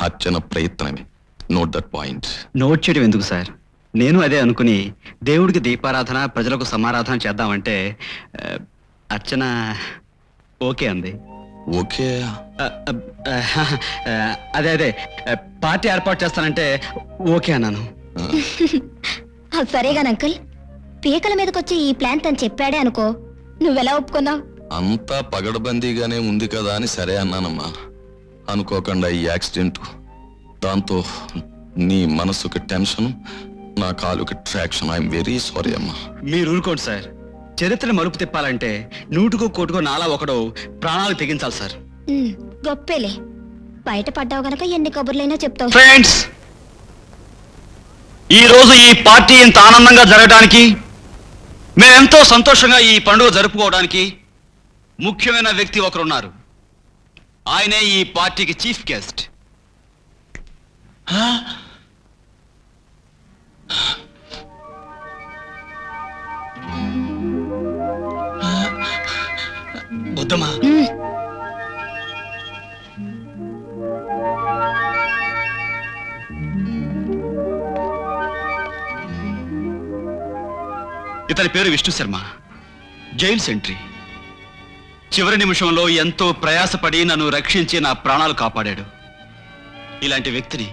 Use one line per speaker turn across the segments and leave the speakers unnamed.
అర్చన ప్రయత్నమే. Note that point.
Note చేయడం ఎందుకు సార్? నేను అదే అనుకుని దేవుడికి దీపారాధన, ప్రజలకు సమారాధన చేద్దామంటే అర్చన ఓకే అంది.
ఓకే.
అదే అదే పార్టీ ఏర్పాటు చేస్తానంటే ఓకే అన్నాను.
సరేగాని అంకుల్, పీకల మీదకొచ్చి ఈ ప్లాన్ తను చెప్పాడే అనుకో, నువ్వెలా ఒప్పుకున్నావు?
అంతా పగడబందీగానే ఉంది కదా అని సరే అన్నానమ్మా. అనుకోకుండా ఈ యాక్సిడెంట్, దాంతో నీ మనసుకి టెన్షన్, నా కాలుకి ట్రాక్షన్. ఐఎమ్ వెరీ సారీ అమ్మా.
మీరు ఊరుకోండి సార్. చరిత్ర మలుపు తిప్పాలంటే 100కో కోటికో నాలా ఒకడో ప్రాణాలు తెగించాలి సార్.
గొప్పేలే, బయటపడ్డావు గనక ఎన్ని కబుర్లైనా చెప్తావు.
ఫ్రెండ్స్, ఈ రోజు ఈ పార్టీ ఇంత ఆనందంగా జరగడానికి, మేమెంతో సంతోషంగా ఈ పండుగ జరుపుకోవడానికి ముఖ్యమైన వ్యక్తి ఒకరున్నారు. ఆయనే ఈ పార్టీకి చీఫ్ గెస్ట్. వద్దమ్మా. ఇతని పేరు విష్ణు శర్మ. Jail sentry. చివరి నిమిషంలో ఎంతో ప్రయాసపడి నన్ను రక్షించి నా ప్రాణాలు కాపాడాడు. ఇలాంటి వ్యక్తిని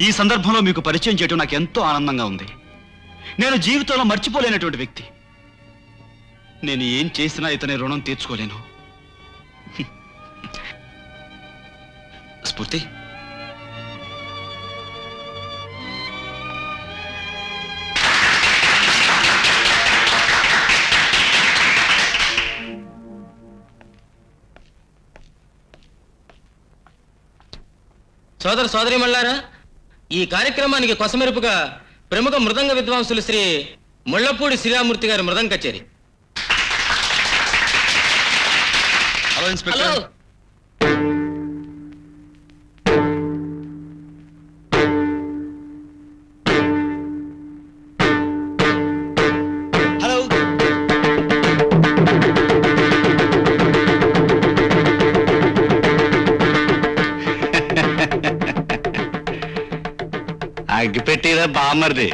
ఈ సందర్భంలో మీకు పరిచయం చేయడం నాకు ఎంతో ఆనందంగా ఉంది. నేను జీవితంలో మర్చిపోలేనటువంటి వ్యక్తి. నేను ఏం చేసినా ఇతని రుణం తీర్చుకోలేను. స్ఫూర్తి,
సోదర సోదరిమణులారా, ఈ కార్యక్రమానికి కొసమెరుపుగా ప్రముఖ మృదంగ విద్వాంసులు శ్రీ ముళ్లపూడి శ్రీరామూర్తి గారి మృదంగ కచేరి.
Hello inspector. హలో. అగ్గిపెట్టిరా బామ్మర్ది.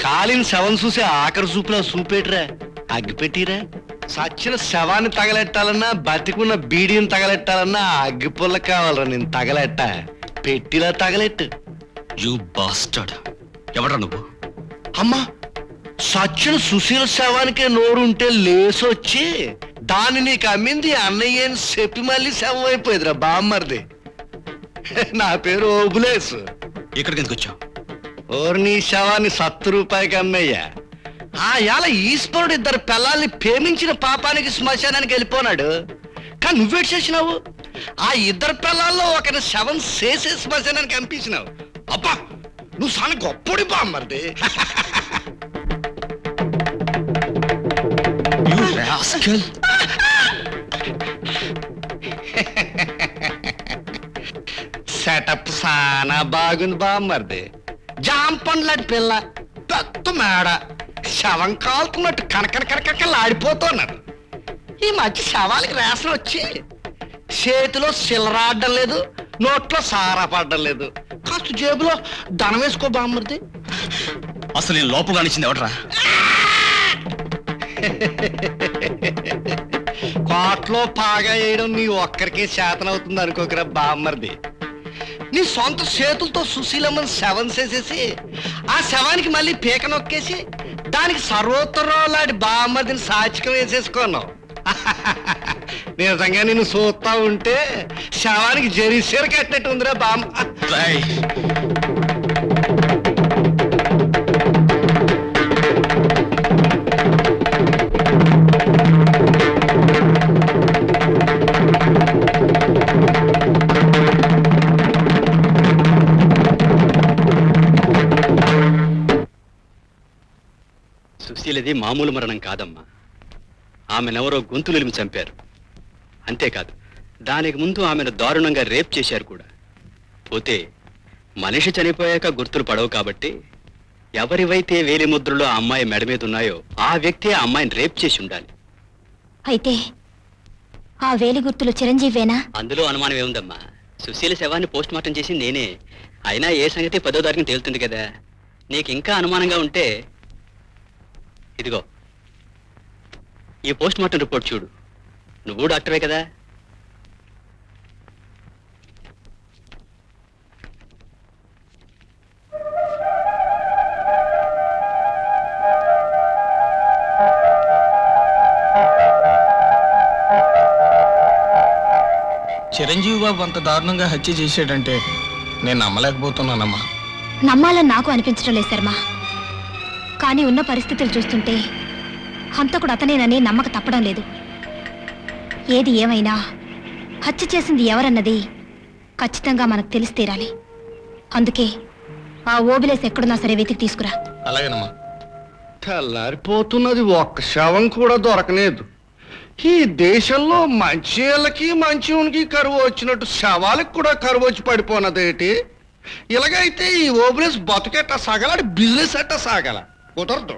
కాలిన శవం చూసి ఆఖరి చూపులా చూపెట్టిరా. అగ్గిపెట్టిరా. సచ్చిన శవాన్ని తగలెట్టాలన్నా, బతికున్న బీడీని తగలెట్టాలన్నా అగ్గిపుల్ల కావాలరా. నేను తగలెట్ట, పెట్టిలా తగలెట్టు. You bastard. ఎవడ్రా నువ్వు? అమ్మా, సచ్చిన సుశీల శవానికే నోరుంటే లేసొచ్చి దాన్ని నీకు అమ్మింది అన్నయ్య అని చెప్పి మళ్ళీ శవం అయిపోయిందిరా బామ్మర్ది. నా పేరు ఓబులేసు. ఇక్కడికి ఎందుకు వచ్చావు? ఓరు నీ శవాన్ని 70 రూపాయలకి అమ్మయ్యా. ఆ యాల ఈశ్వరుడు 2 పిల్లల్ని ప్రేమించిన పాపానికి శ్మశానానికి వెళ్ళిపోనాడు. కానీ నువ్వేటి చేసినావు? ఆ 2 పిల్లల్లో ఒకరి శవం చేసే శ్మశానానికి పంపించినావు. అబ్బా, నువ్వు చాలా గొప్పడి బామ్మర్ది. సెటప్ సానా బాగుంది బామ్మర్ది. జాంపండ్లాంటి పిల్ల, పెద్ద మేడ, శవం కాలుతున్నట్టు కనకనకనకలు ఆడిపోతున్నారు. ఈ మధ్య శవాలకి రేషన్ వచ్చి చేతిలో సిల్లరాడడం లేదు, నోట్లో సారా పడడం లేదు. కాస్త జేబులో ధనం వేసుకో బామ్మర్ది. అసలు నేను లోపు కానిచ్చింది ఎవడరా? కోట్లో పాగా వేయడం నీ ఒక్కరికే శాతనవుతుంది అనుకోకరా బామ్మర్ది. నీ సొంత చేతులతో సుశీలమ్మని శవం చేసేసి ఆ శవానికి మళ్ళీ పీక నొక్కేసి దానికి సర్వోత్తరాలాడి బామ్మర్దిని సాచికం వేసేసుకున్నావు. నిజంగా నిన్ను చూస్తా ఉంటే శవానికి జరీసీర కట్టినట్టు ఉందిరా బామ్మ. సుశీలది మామూలు మరణం కాదమ్మా. ఆమెనెవరో గొంతులిమి చంపారు. అంతేకాదు, దానికి ముందు ఆమెను దారుణంగా రేప్ చేశారు కూడా. పోతే మనిషి చనిపోయాక గుర్తులు పడవు కాబట్టి ఎవరివైతే వేలి ముద్రలు ఆ అమ్మాయి మెడ మీద ఉన్నాయో ఆ వ్యక్తి ఆ అమ్మాయిని రేప్ చేసి ఉండాలి.
అయితే ఆ వేలి గుర్తులు చిరంజీవేనా?
అందులో అనుమానం ఏముందమ్మా.
సుశీల శవాన్ని పోస్ట్ మార్టం చేసి నేనే. అయినా ఏ సంగతి 10వ తారీఖున తేలుతుంది కదా. నీకు ఇంకా అనుమానంగా ఉంటే ఇదిగో ఈ పోస్ట్ మార్టం రిపోర్ట్ చూడు. నువ్వు డాక్టరే కదా.
చిరంజీవి బాబు అంత దారుణంగా హత్య చేశాడంటే నేను నమ్మలేకపోతున్నానమ్మా.
నమ్మాలని నాకు అనిపించడం లేదు శర్మ. కానీ ఉన్న పరిస్థితులు చూస్తుంటే హంతకుడు అతనేనని నమ్మక తప్పడం లేదు. ఏది ఏమైనా హత్య చేసింది ఎవరన్నది ఖచ్చితంగా మనకు తెలిసి తీరాలి. అందుకే ఆ ఓబిలేస్ ఎక్కడున్నా సరే వెతికి తీసుకురా.
అలాగేనమ్మా.
తెల్లారిపోతున్నది, ఒక్క శవం కూడా దొరకలేదు. ఈ దేశంలో మంచి మంచికి కరువు వచ్చినట్టు శవాలకు కూడా కరువు వచ్చి పడిపోనదేటి? ఇలాగైతే ఈ ఓబులేస్ బతుకెట్ట సాగాల, బిజినెస్ ఎట్ట సాగాల? కుదరదు.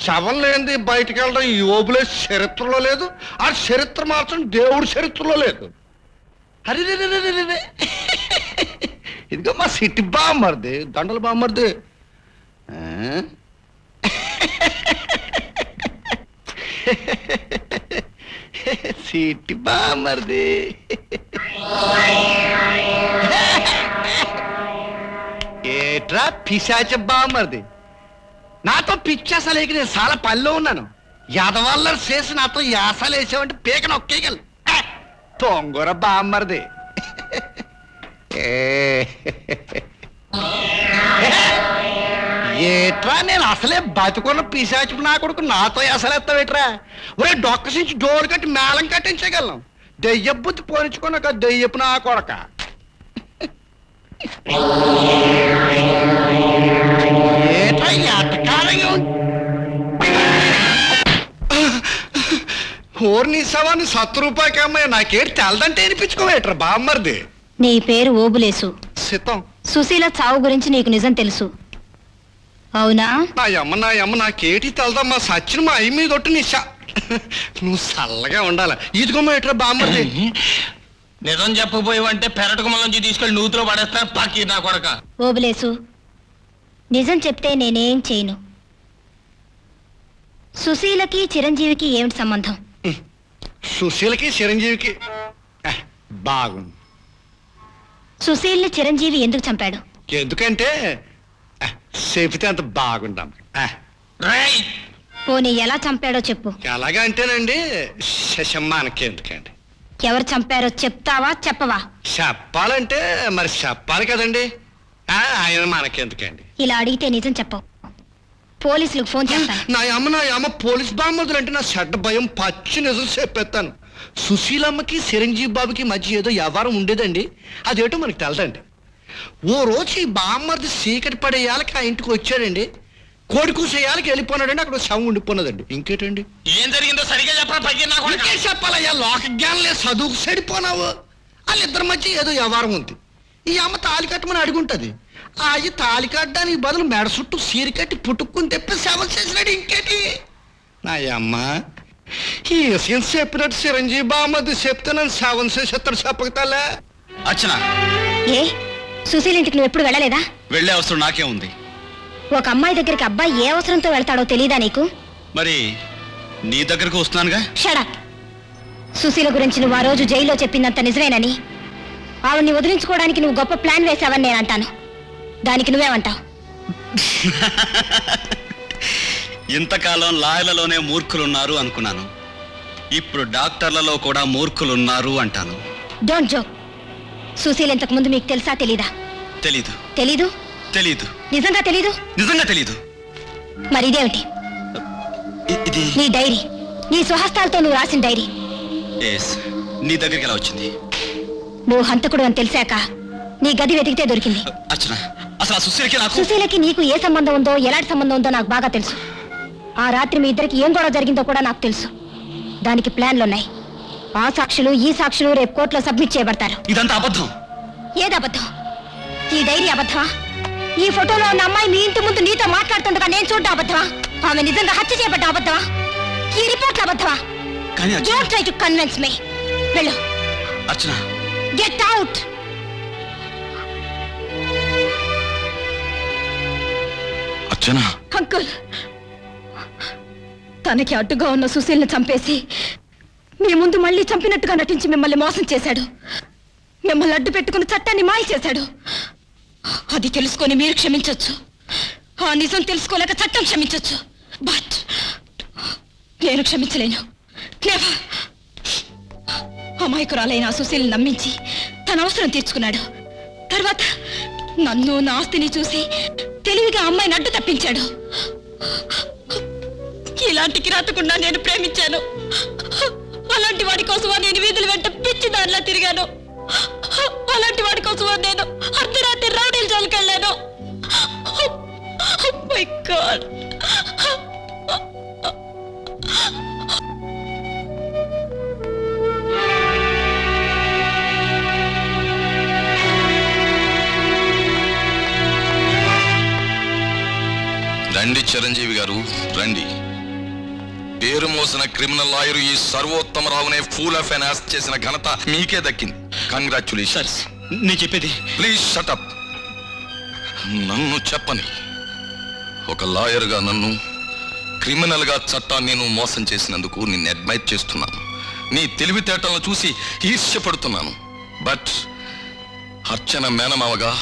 శవం లేనిది బయటికి వెళ్ళడం ఈ ఓబులేస్ చరిత్రలో లేదు. ఆ చరిత్ర మాత్రం దేవుడి చరిత్రలో లేదు. అరే ఇదిగో మా సిటీ బామ్మర్ది, దండల బామ్మర్ది. సిటీ బామ్మర్ది. ఏట్రా పిశాచ బామ్మర్ది, నాతో పిచ్చాసలేకి నేను చాలా పనిలో ఉన్నాను. యాదవాళ్ళ చేసి నాతో యాసలు వేసావంటే పీక నొక్కేయగల తొంగర బామ్మర్ది. ఏట్రా నేను అసలే బతుకున్న పిశాచి నా కొడుకు నాతో అసలేస్తావేట్రా? ఒరే డొక్కసించి డోర్ కట్టి మేళం కట్టించగలం. దెయ్య బుద్ధి పోనించుకున్నాక దెయ్యపు నా కొడక. ఏట్రా ఎట్టకాలంగా ఓర్ని సవాన్ని 100 రూపాయలకి అమ్మాయి నాకేటి తెలదంటే వినిపించుకోవేట్రా బామ్మర్ది.
నీ పేరు ఓబులేసు.
సితం
సుశీల చావు గురించి నీకు నిజం తెలుసు అవునా?
నా అమ్మ నాకేటి తెలదమ్మా. సచిన మా అయ్యి మీద ఒట్టు నిశా. నువ్వు చల్లగా ఉండాల. ఇదిగోమ్మా ఎట్రా బామ్మర్ది.
నిజం చెప్పబోయేవంటే పెరటకుమల నుంచి తీసుకెళ్లి నూతిలో పడేస్తాను పక్కి నా కొడక.
ఓబులేసు, నిజం చెప్తే నేనేం చేయను. సుశీలకి చిరంజీవికి ఏమిటి సంబంధం?
సుశీలకి చిరంజీవికి బాగుంది.
సుశీల్ని చిరంజీవి ఎందుకు చంపాడు?
ఎందుకంటే చెబితే అంత బాగుంటాం.
పోనీ ఎలా చంపాడో చెప్పు.
ఎలాగా అంటేనండి, శశమ్మానకి ఎందుకండి?
ఎవరు చంపారో చెప్తావా చెప్పవా?
చెప్పాలంటే మరి చెప్పాలి కదండి. ఆయన మనకెందుకండి?
ఇలా అడిగితే నిజం చెప్పవు. పోలీసులకు ఫోన్ చేస్తాను.
నా అమ్మ పోలీస్ బామ్మదులు అంటే నా చెడ్డ భయం. పచ్చి నిజం చెప్పేస్తాను. సుశీలమ్మకి చిరంజీవి బాబుకి మధ్య ఏదో వ్యవహారం ఉండేదండి. అదేటో మనకు తెలదండి. ఓ రోజు ఈ బామ్మర్ది చీకటి పడేయాలకి ఆ ఇంటికి వచ్చాడండి. కోడి కూసేయాలకి వెళ్ళిపోన్నాడండి. అక్కడ శవం ఉండిపోన్నదండి. ఇంకేటండి
ఏం జరిగిందో సరిగా చెప్పరా పక్కి నా కొడక.
ఇంకేం చెప్పాలయ్యా, లోక జ్ఞానం లేదు, చదువుకు చెడిపోనావు. వాళ్ళిద్దరి మధ్య ఏదో వ్యవహారం ఉంది. ఈ అమ్మ తాలి కట్టమని అడుగుంటది. ఆ అయ్యి తాలి కట్టడానికి బదులు మెడ చుట్టూ సీరి కట్టి పుట్టుకుని తెప్పి శవం చేసినాడు. ఇంకేటి నా అమ్మ ఈ విషయం చెప్పినట్టు చిరంజీవి బామ్మది చెప్తే నన్ను శవం చేసేస్తాడు. చెప్పగతాలే.
అర్చన,
ఏ సుశీల్ ఇంటికి నువ్వు ఎప్పుడు వెళ్ళలేదా?
వెళ్ళే అవసరం నాకే ఉంది.
ఒక అమ్మాయి దగ్గరికి అబ్బాయి ఏ అవసరంతో వెళ్తాడో తెలీదా నీకు?
మరి నీ దగ్గరకు వస్తున్నానుగా.
షడప్. సుశీల గురించి నువ్వు ఆ రోజు జైల్లో చెప్పిందంత నిజమేనని, ఆవిడ్ని వదిలించుకోవడానికి నువ్వు గొప్ప ప్లాన్ వేశావని నేను అంటాను. దానికి నువ్వేమంటావు?
ఇంతకాలం లాయర్లలోనే మూర్ఖులున్నారు అనుకున్నాను. ఇప్పుడు డాక్టర్లలో కూడా మూర్ఖులున్నారు అంటాను.
Don't joke. సుశీల్ ఇంతకు ముందు మీకు తెలుసా తెలీదా?
తెలీదు.
తెలీదు?
తెలీదు.
నిజంగా తెలీదు?
నిజంగా తెలీదు.
మరి ఇదేమిటి?
ఇది
నీ డైరీ, నీ స్వహస్తాలతో నువ్వు రాసిన డైరీ.
నీ దగ్గరికి ఎలా వచ్చింది?
నువ్వు హంతకుడు అని తెలిసాక నీ గది వెతికితే దొరికింది.
అర్చన, అసలు ఆ సుశీలకి నాకు
సుశీలకి నీకు ఏ సంబంధం ఉందో, ఎలాంటి సంబంధం ఉందో నాకు బాగా తెలుసు. ఆ రాత్రి మీ ఇద్దరికి ఏం గొడవ జరిగిందో కూడా నాకు తెలుసు. దానికి ప్లాన్లున్నాయి. ఆ సాక్షులు ఈ సాక్షులు రేపు కోర్టులో సబ్మిట్ చేయబడతారు.
ఇదంతా అబద్ధం.
ఏది అబద్ధం? ఈ డైరీ అబద్ధమా? ఈ ఫోటోలో ఉన్న అమ్మాయి మీ ఇంటి ముందు నీతో మాట్లాడుతుండగా నేను చూడ్డా అబద్ధమా? ఆమె నిజంగా హత్య చేయబడ్డ అబద్ధమా? ఈ రిపోర్ట్లు అబద్ధమా?
కానీ
don't try to convince me. వెళ్ళు.
అర్చన,
గెట్ అవుట్.
అర్చన
అంకుల్, తనకి అడ్డుగా ఉన్న సుశీల్ని చంపేసి మీ ముందు మళ్ళీ చంపినట్టుగా నటించి మిమ్మల్ని మోసం చేశాడు. మిమ్మల్ని అడ్డు పెట్టుకుని చట్టాన్ని మాయ చేశాడు. అది తెలుసుకొని మీరు క్షమించొచ్చు, ఆ నిజం తెలుసుకోలేక చట్టం క్షమించొచ్చు. బట్ నేను క్షమించలేను. Never. అమాయకురాలైన ఆ సుశీల్ని నమ్మించి తన అవసరం తీర్చుకున్నాడు. తర్వాత నన్ను నా ఆస్తిని చూసి తెలివిగా అమ్మాయిని అడ్డు తప్పించాడు. ఇలాంటి కిరాతకుండా నేను ప్రేమించాను. అలాంటి వాడి కోసమా నేను వీధుల వెంట పిచ్చి దానిలా తిరిగాను. అలాంటి వాడి కోసమా నేను అర్ధరాత్రి రౌడీల జోలికి వెళ్ళాను. My God.
రండి చిరంజీవి గారు, రండి. పేరు మోసిన క్రిమినల్ లాయర్ ఈ సర్వోత్తమరావునే ఫూల్ ఆఫ్ ఎన్ యాస్ చేసిన ఘనత మీకే దక్కింది. కంగ్రాచులేషన్స్.
నేను చెప్పేది
ప్లీజ్ షటప్. నన్ను చెప్పని ఒక లాయర్గా నన్ను, క్రిమినల్గా చట్టాన్ని నువ్వు మోసం చేసినందుకు నిన్ను అడ్మైర్ చేస్తున్నాను. నీ తెలివితేటలను చూసి ఈర్ష్యపడుతున్నాను. బట్ అర్చన మేనమావగా